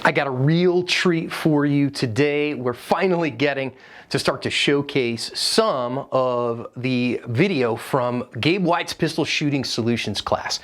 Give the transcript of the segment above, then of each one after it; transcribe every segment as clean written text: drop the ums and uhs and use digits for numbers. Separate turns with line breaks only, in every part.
I got a real treat for you today. We're finally getting to start to showcase some of the video from Gabe White's Pistol Shooting Solutions class.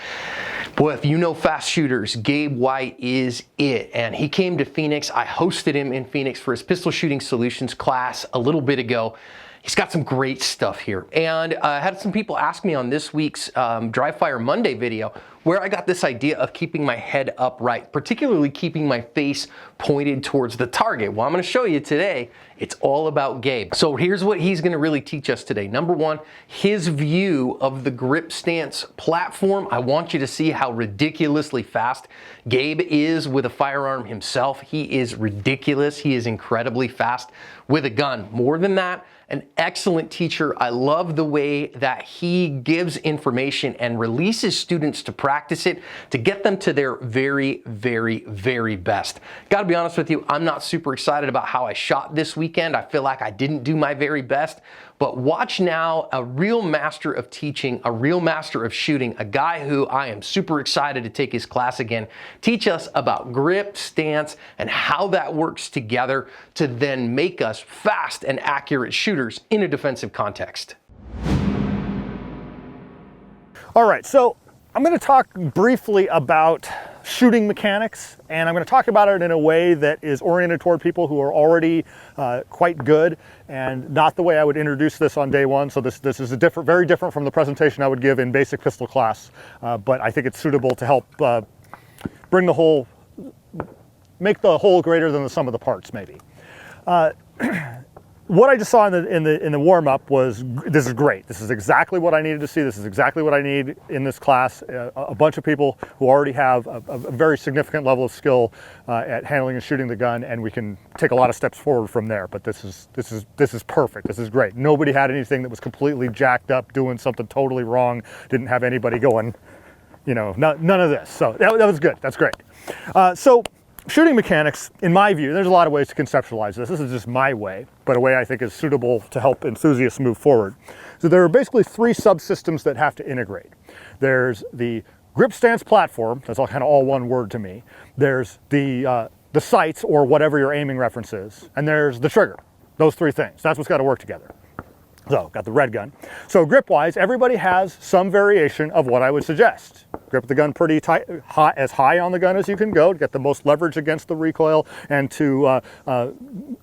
Boy, if you know fast shooters, Gabe White is it. And he came to Phoenix. I hosted him in Phoenix for his Pistol Shooting Solutions class a little bit ago. He's got some great stuff here. And I had some people ask me on this week's Dry Fire Monday video where I got this idea of keeping my head upright, particularly keeping my face pointed towards the target. Well, I'm gonna show you today, it's all about Gabe. So here's what he's gonna really teach us today. Number one, his view of the grip stance platform. I want you to see how ridiculously fast Gabe is with a firearm himself. He is ridiculous. He is incredibly fast with a gun. More than that, an excellent teacher. I love the way that he gives information and releases students to practice it to get them to their very, very, very best. Gotta be honest with you, I'm not super excited about how I shot this weekend. I feel like I didn't do my very best, but watch now a real master of teaching, a real master of shooting, a guy who I am super excited to take his class again, teach us about grip, stance, and how that works together to then make us fast and accurate shooters in a defensive context.
All right, so I'm going to talk briefly about shooting mechanics, and I'm going to talk about it in a way that is oriented toward people who are already quite good, and not the way I would introduce this on day one. So this is very different from the presentation I would give in basic pistol class, but I think it's suitable to help bring the whole, make the whole greater than the sum of the parts, maybe. What I just saw in the warm-up was, this is great. This is exactly what I needed to see. This is exactly what I need in this class. A bunch of people who already have a very significant level of skill at handling and shooting the gun, and we can take a lot of steps forward from there. But this is perfect. This is great. Nobody had anything that was completely jacked up, doing something totally wrong. Didn't have anybody going, you know, none of this. So that was good. That's great. So shooting mechanics, in my view, there's a lot of ways to conceptualize this. This is just my way, but a way I think is suitable to help enthusiasts move forward. So there are basically three subsystems that have to integrate. There's the grip stance platform, that's all kind of all one word to me. There's the sights, or whatever your aiming reference is, and there's the trigger. Those three things, that's what's got to work together. So, got the red gun. So grip-wise, everybody has some variation of what I would suggest. Grip the gun pretty tight, as high on the gun as you can go to get the most leverage against the recoil, and to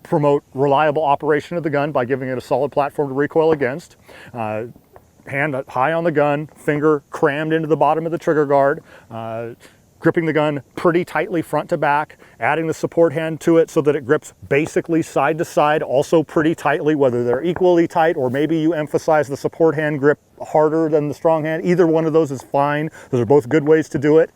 promote reliable operation of the gun by giving it a solid platform to recoil against. Hand high on the gun, finger crammed into the bottom of the trigger guard. Gripping the gun pretty tightly front to back, adding the support hand to it so that it grips basically side to side, also pretty tightly, whether they're equally tight or maybe you emphasize the support hand grip harder than the strong hand. Either one of those is fine. Those are both good ways to do it.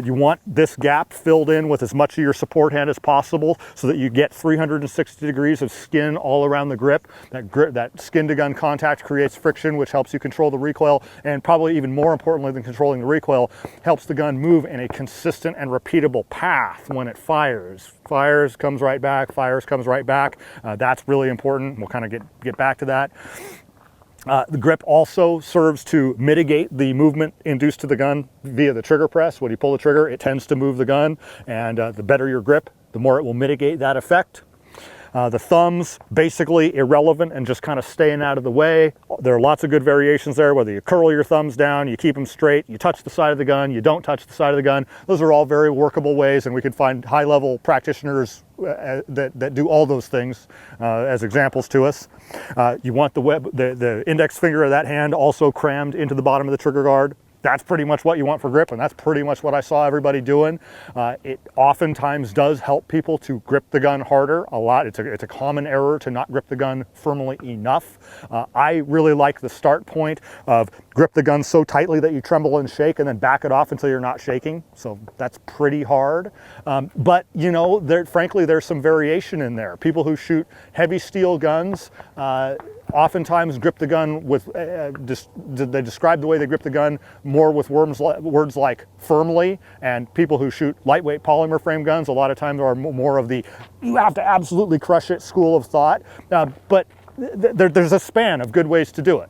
You want this gap filled in with as much of your support hand as possible so that you get 360 degrees of skin all around the grip. That skin to gun contact creates friction, which helps you control the recoil, and probably even more importantly than controlling the recoil, helps the gun move in a consistent and repeatable path when it fires. Fires, comes right back, fires, comes right back. That's really important. We'll kind of get back to that. The grip also serves to mitigate the movement induced to the gun via the trigger press. When you pull the trigger, it tends to move the gun, and the better your grip, the more it will mitigate that effect. The thumbs, basically irrelevant and just kind of staying out of the way. There are lots of good variations there, whether you curl your thumbs down, you keep them straight, you touch the side of the gun, you don't touch the side of the gun. Those are all very workable ways, and we can find high-level practitioners that do all those things as examples to us. You want the index finger of that hand also crammed into the bottom of the trigger guard. That's pretty much what you want for grip, and that's pretty much what I saw everybody doing. It oftentimes does help people to grip the gun harder a lot. It's a common error to not grip the gun firmly enough. I really like the start point of grip the gun so tightly that you tremble and shake, and then back it off until you're not shaking. So that's pretty hard. But you know, frankly, there's some variation in there. People who shoot heavy steel guns oftentimes grip the gun with, they describe the way they grip the gun more with words like firmly, and people who shoot lightweight polymer frame guns a lot of times are more of the you have to absolutely crush it school of thought, but there's a span of good ways to do it.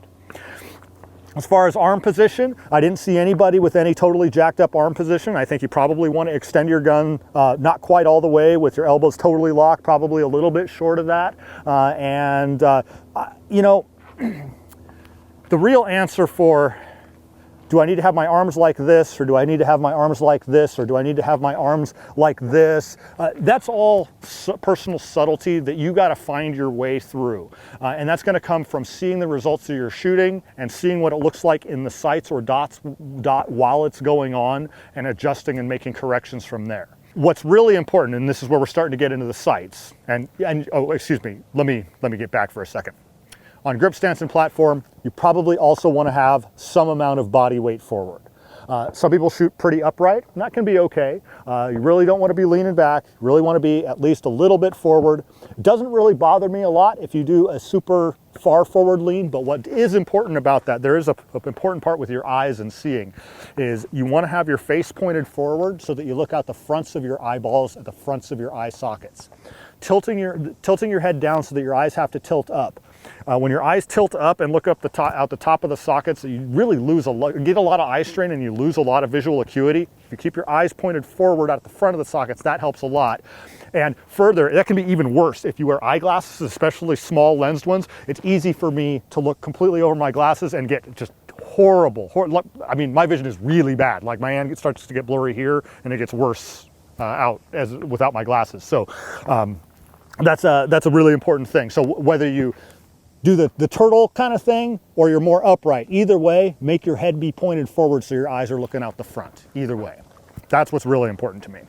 As far as arm position, I didn't see anybody with any totally jacked up arm position. I think you probably want to extend your gun not quite all the way with your elbows totally locked, probably a little bit short of that. You know, the real answer for do I need to have my arms like this, or do I need to have my arms like this, or do I need to have my arms like this? That's all personal subtlety that you got to find your way through. And that's going to come from seeing the results of your shooting and seeing what it looks like in the sights or dot while it's going on, and adjusting and making corrections from there. What's really important, and this is where we're starting to get into the sights, and oh, excuse me, let me get back for a second. On grip stance and platform, you probably also want to have some amount of body weight forward. Some people shoot pretty upright, and that can be okay. You really don't want to be leaning back. You really want to be at least a little bit forward. It doesn't really bother me a lot if you do a super far forward lean, but what is important about that, there is an important part with your eyes and seeing, is you want to have your face pointed forward so that you look out the fronts of your eyeballs at the fronts of your eye sockets. Tilting your head down so that your eyes have to tilt up. When your eyes tilt up and look up out the top of the sockets, you really get a lot of eye strain and you lose a lot of visual acuity. If you keep your eyes pointed forward at the front of the sockets, that helps a lot. And further, that can be even worse if you wear eyeglasses, especially small lensed ones. It's easy for me to look completely over my glasses and get just horrible. I mean, my vision is really bad. Like my hand starts to get blurry here, and it gets worse without my glasses. So that's a really important thing. So whether you do the turtle kind of thing or you're more upright, either way, make your head be pointed forward so your eyes are looking out the front. Either way. That's what's really important to me.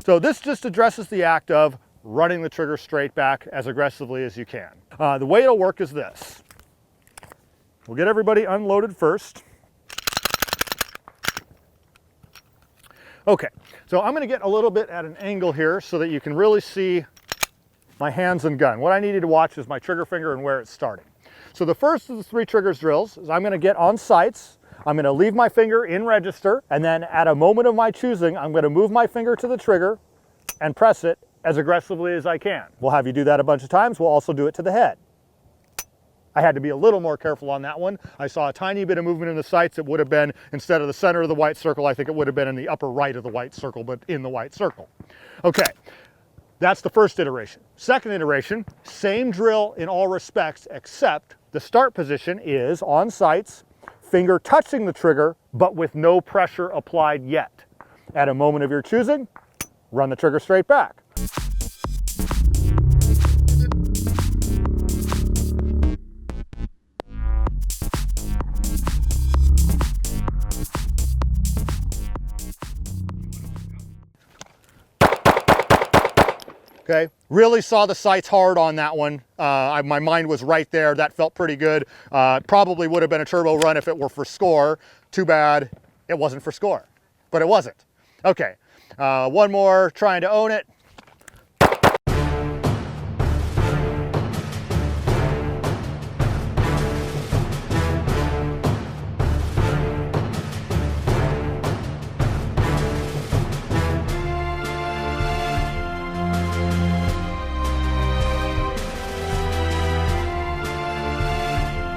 So this just addresses the act of running the trigger straight back as aggressively as you can. The way it'll work is this. We'll get everybody unloaded first. Okay, so I'm gonna get a little bit at an angle here so that you can really see my hands and gun. What I need you to watch is my trigger finger and where it's starting. So the first of the 3 triggers drills is I'm gonna get on sights. I'm going to leave my finger in register, and then at a moment of my choosing, I'm going to move my finger to the trigger and press it as aggressively as I can. We'll have you do that a bunch of times. We'll also do it to the head. I had to be a little more careful on that one. I saw a tiny bit of movement in the sights. It would have been, instead of the center of the white circle, I think it would have been in the upper right of the white circle, but in the white circle. Okay, that's the first iteration. Second iteration, same drill in all respects, except the start position is on sights, finger touching the trigger, but with no pressure applied yet. At a moment of your choosing, run the trigger straight back. Okay, really saw the sights hard on that one. My mind was right there. That felt pretty good. Probably would have been a turbo run if it were for score. Too bad it wasn't for score, but it wasn't. Okay, one more, trying to own it.